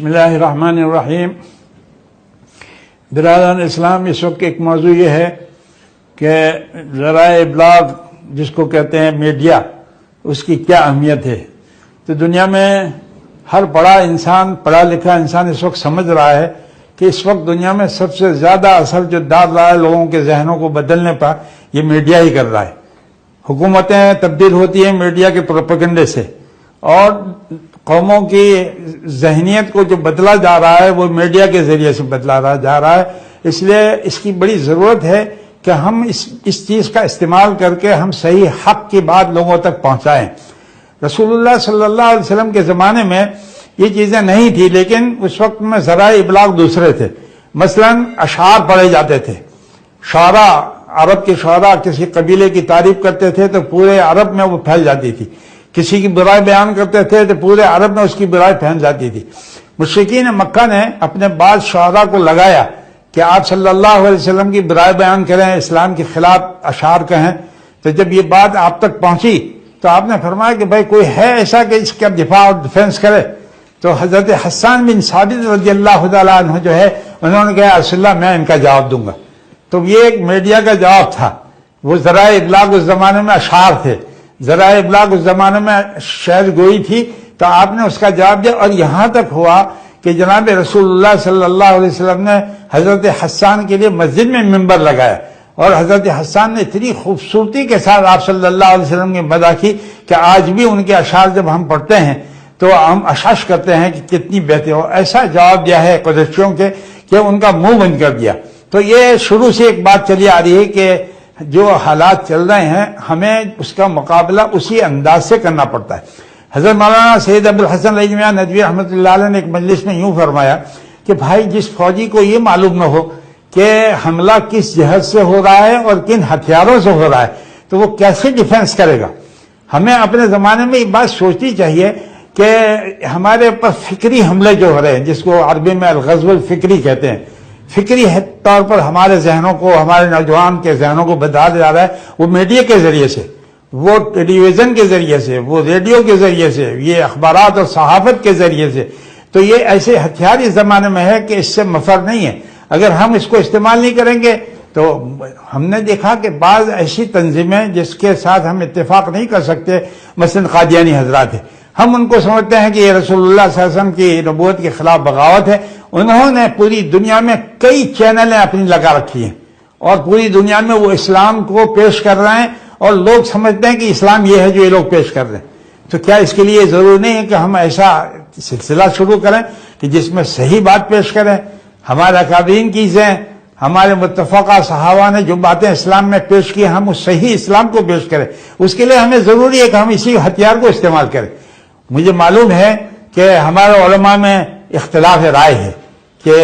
بسم اللہ الرحمن الرحیم۔ برادران اسلام، اس وقت ایک موضوع یہ ہے کہ ذرائع ابلاغ جس کو کہتے ہیں میڈیا، اس کی کیا اہمیت ہے۔ تو دنیا میں ہر پڑھا لکھا انسان اس وقت سمجھ رہا ہے کہ اس وقت دنیا میں سب سے زیادہ اثر جو ڈال رہا ہے لوگوں کے ذہنوں کو بدلنے پر، یہ میڈیا ہی کر رہا ہے۔ حکومتیں تبدیل ہوتی ہیں میڈیا کے پروپیگنڈے سے، اور قوموں کی ذہنیت کو جو بدلا جا رہا ہے وہ میڈیا کے ذریعے سے بدلا جا رہا ہے۔ اس لیے اس کی بڑی ضرورت ہے کہ ہم اس چیز کا استعمال کر کے ہم صحیح حق کی بات لوگوں تک پہنچائیں۔ رسول اللہ صلی اللہ علیہ وسلم کے زمانے میں یہ چیزیں نہیں تھی، لیکن اس وقت میں ذرائع ابلاغ دوسرے تھے۔ مثلا اشعار پڑھے جاتے تھے، شعراء، عرب کے شعراء کسی قبیلے کی تعریف کرتے تھے تو پورے عرب میں وہ پھیل جاتی تھی، کسی کی برائی بیان کرتے تھے تو پورے عرب میں اس کی برائی پھیل جاتی تھی۔ مشرکین مکہ نے اپنے بعض شعراء کو لگایا کہ آپ صلی اللہ علیہ وسلم کی برائی بیان کریں، اسلام کے خلاف اشعار کہیں۔ تو جب یہ بات آپ تک پہنچی تو آپ نے فرمایا کہ بھائی کوئی ہے ایسا کہ اس کا دفاع اور ڈیفینس کرے؟ تو حضرت حسان بن ثابت رضی اللہ تعالیٰ عنہ جو ہے، انہوں نے کہا رسول اللہ میں ان کا جواب دوں گا۔ تو یہ ایک میڈیا کا جواب تھا۔ وہ ذرائع ابلاغ اس زمانے میں اشعار تھے، ذرائع ابلاغ اس زمانے میں شعر گوئی تھی، تو آپ نے اس کا جواب دیا۔ اور یہاں تک ہوا کہ جناب رسول اللہ صلی اللہ علیہ وسلم نے حضرت حسان کے لیے مسجد میں منبر لگایا، اور حضرت حسان نے اتنی خوبصورتی کے ساتھ آپ صلی اللہ علیہ وسلم کی مدح کی کہ آج بھی ان کے اشعار جب ہم پڑھتے ہیں تو ہم اشش کرتے ہیں کہ کتنی بہتر ہو۔ ایسا جواب دیا ہے قریشیوں کے کہ ان کا منہ بند کر دیا۔ تو یہ شروع سے ایک بات چلی آ رہی ہے کہ جو حالات چل رہے ہیں ہمیں اس کا مقابلہ اسی انداز سے کرنا پڑتا ہے۔ حضرت مولانا سید ابوالحسن علی میاں ندوی رحمۃ اللہ علیہ نے ایک مجلس میں یوں فرمایا کہ بھائی جس فوجی کو یہ معلوم نہ ہو کہ حملہ کس جہت سے ہو رہا ہے اور کن ہتھیاروں سے ہو رہا ہے تو وہ کیسے ڈیفینس کرے گا؟ ہمیں اپنے زمانے میں یہ بات سوچنی چاہیے کہ ہمارے اوپر فکری حملے جو ہو رہے ہیں، جس کو عربی میں الغزو الفکری کہتے ہیں، فکری طور پر ہمارے ذہنوں کو، ہمارے نوجوان کے ذہنوں کو بدلا جا رہا ہے، وہ میڈیا کے ذریعے سے، وہ ٹیلی ویژن کے ذریعے سے، وہ ریڈیو کے ذریعے سے، یہ اخبارات اور صحافت کے ذریعے سے۔ تو یہ ایسے ہتھیار اس زمانے میں ہے کہ اس سے مفر نہیں ہے۔ اگر ہم اس کو استعمال نہیں کریں گے تو ہم نے دیکھا کہ بعض ایسی تنظیمیں جس کے ساتھ ہم اتفاق نہیں کر سکتے، مثلا قادیانی حضرات ہیں، ہم ان کو سمجھتے ہیں کہ یہ رسول اللہ صلی اللہ علیہ وسلم کی نبوت کے خلاف بغاوت ہے۔ انہوں نے پوری دنیا میں کئی چینلیں اپنی لگا رکھی ہیں، اور پوری دنیا میں وہ اسلام کو پیش کر رہے ہیں، اور لوگ سمجھتے ہیں کہ اسلام یہ ہے جو یہ لوگ پیش کر رہے ہیں۔ تو کیا اس کے لیے ضروری نہیں ہے کہ ہم ایسا سلسلہ شروع کریں کہ جس میں صحیح بات پیش کریں؟ ہمارے اکابرین کی چیزیں، ہمارے متفقہ صحابہ نے جو باتیں اسلام میں پیش کی، ہم اس صحیح اسلام کو پیش کریں۔ اس کے لیے ہمیں ضروری ہے کہ ہم اسی ہتھیار کو استعمال کریں۔ مجھے معلوم ہے کہ ہمارے علماء میں اختلاف رائے ہے کہ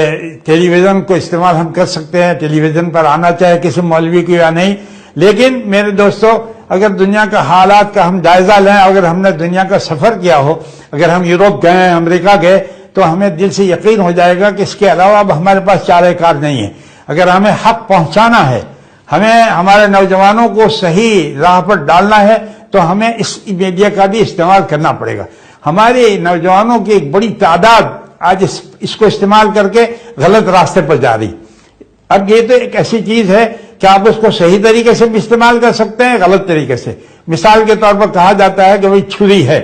ٹیلی ویژن کو استعمال ہم کر سکتے ہیں، ٹیلی ویژن پر آنا چاہے کسی مولوی کو یا نہیں، لیکن میرے دوستو اگر دنیا کا حالات کا ہم جائزہ لیں، اگر ہم نے دنیا کا سفر کیا ہو، اگر ہم یوروپ گئے، امریکہ گئے، تو ہمیں دل سے یقین ہو جائے گا کہ اس کے علاوہ اب ہمارے پاس چارہ کار نہیں ہے۔ اگر ہمیں حق پہنچانا ہے، ہمیں ہمارے نوجوانوں کو صحیح راہ پر ڈالنا ہے، تو ہمیں اس میڈیا کا بھی استعمال کرنا پڑے گا۔ ہمارے نوجوانوں کی ایک بڑی تعداد آج اس کو استعمال کر کے غلط راستے پر جا رہی۔ اب یہ تو ایک ایسی چیز ہے کہ آپ اس کو صحیح طریقے سے بھی استعمال کر سکتے ہیں، غلط طریقے سے۔ مثال کے طور پر کہا جاتا ہے کہ بھئی چھری ہے،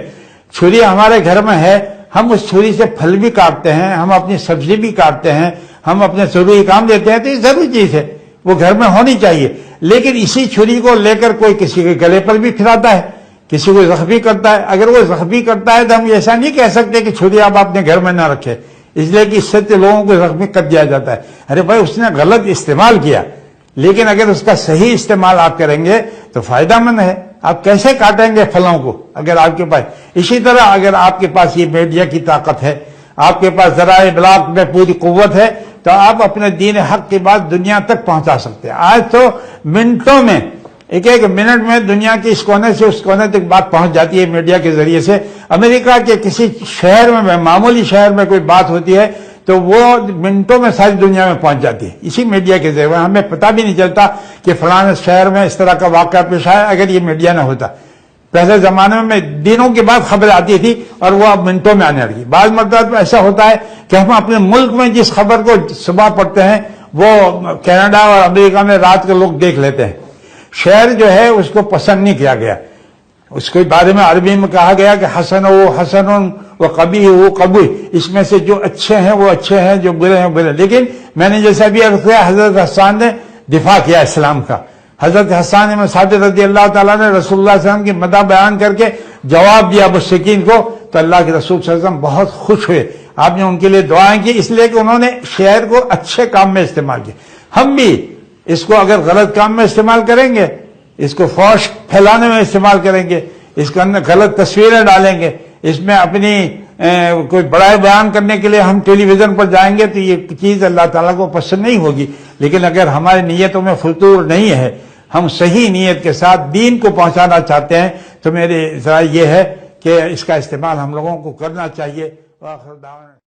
چھری ہمارے گھر میں ہے، ہم اس چھری سے پھل بھی کاٹتے ہیں، ہم اپنی سبزی بھی کاٹتے ہیں، ہم اپنے ضروری کام دیتے ہیں، تو یہ ضروری چیز ہے، وہ گھر میں ہونی چاہیے۔ لیکن اسی چھری کو لے کر کوئی کسی کے گلے پر بھی پھراتا ہے، کسی کو زخمی کرتا ہے۔ اگر وہ زخمی کرتا ہے تو ہم ایسا نہیں کہہ سکتے کہ چھری آپ اپنے گھر میں نہ رکھیں، اس لیے کہ اس سے لوگوں کو زخمی کر دیا جاتا ہے۔ ارے بھائی اس نے غلط استعمال کیا، لیکن اگر اس کا صحیح استعمال آپ کریں گے تو فائدہ مند ہے۔ آپ کیسے کاٹیں گے پھلوں کو اگر آپ کے پاس، اسی طرح اگر آپ کے پاس یہ میڈیا کی طاقت ہے، آپ کے پاس ذرائع ابلاغ میں پوری قوت ہے، تو آپ اپنے دین حق کی بات دنیا تک پہنچا سکتے ہیں۔ آج تو منٹوں میں، ایک منٹ میں دنیا کے اس کونے سے اس کونے تک بات پہنچ جاتی ہے میڈیا کے ذریعے سے۔ امریکہ کے کسی شہر میں، معمولی شہر میں کوئی بات ہوتی ہے تو وہ منٹوں میں ساری دنیا میں پہنچ جاتی ہے اسی میڈیا کے ذریعے۔ ہمیں پتہ بھی نہیں چلتا کہ فلاں شہر میں اس طرح کا واقعہ پیش آیا اگر یہ میڈیا نہ ہوتا۔ پہلے زمانے میں دنوں کے بعد خبر آتی تھی اور وہ اب منٹوں میں آنے لگی. بعض مرتبہ ایسا ہوتا ہے کہ ہم اپنے ملک میں جس خبر کو صبح پڑھتے ہیں وہ کینیڈا اور امریکہ میں رات کے لوگ دیکھ لیتے ہیں. شعر جو ہے اس کو پسند نہیں کیا گیا. اس کے بارے میں عربی میں کہا گیا کہ حسن و حسن و قبیح و قبیح، اس میں سے جو اچھے ہیں وہ اچھے ہیں، جو برے ہیں برے. لیکن میں نے جیسا بھی عرض کیا، حضرت حسان نے دفاع کیا اسلام کا. حضرت حسان بن ثابت رضی اللہ تعالیٰ نے رسول اللہ صلی اللہ علیہ وسلم کی مدح بیان کر کے جواب دیا مشرکین کو، تو اللہ کے رسول صلی اللہ علیہ وسلم بہت خوش ہوئے. آپ نے ان کے لیے دعائیں کی، اس لیے کہ انہوں نے شعر کو اچھے کام میں استعمال کیا. ہم بھی اس کو اگر غلط کام میں استعمال کریں گے، اس کو فحش پھیلانے میں استعمال کریں گے، اس کے اندر غلط تصویریں ڈالیں گے، اس میں اپنی کوئی بڑائی بیان کرنے کے لیے ہم ٹیلی ویژن پر جائیں گے، تو یہ چیز اللہ تعالیٰ کو پسند نہیں ہوگی. لیکن اگر ہماری نیتوں میں فطور نہیں ہے، ہم صحیح نیت کے ساتھ دین کو پہنچانا چاہتے ہیں، تو میری رائے یہ ہے کہ اس کا استعمال ہم لوگوں کو کرنا چاہیے. وآخر دعوانا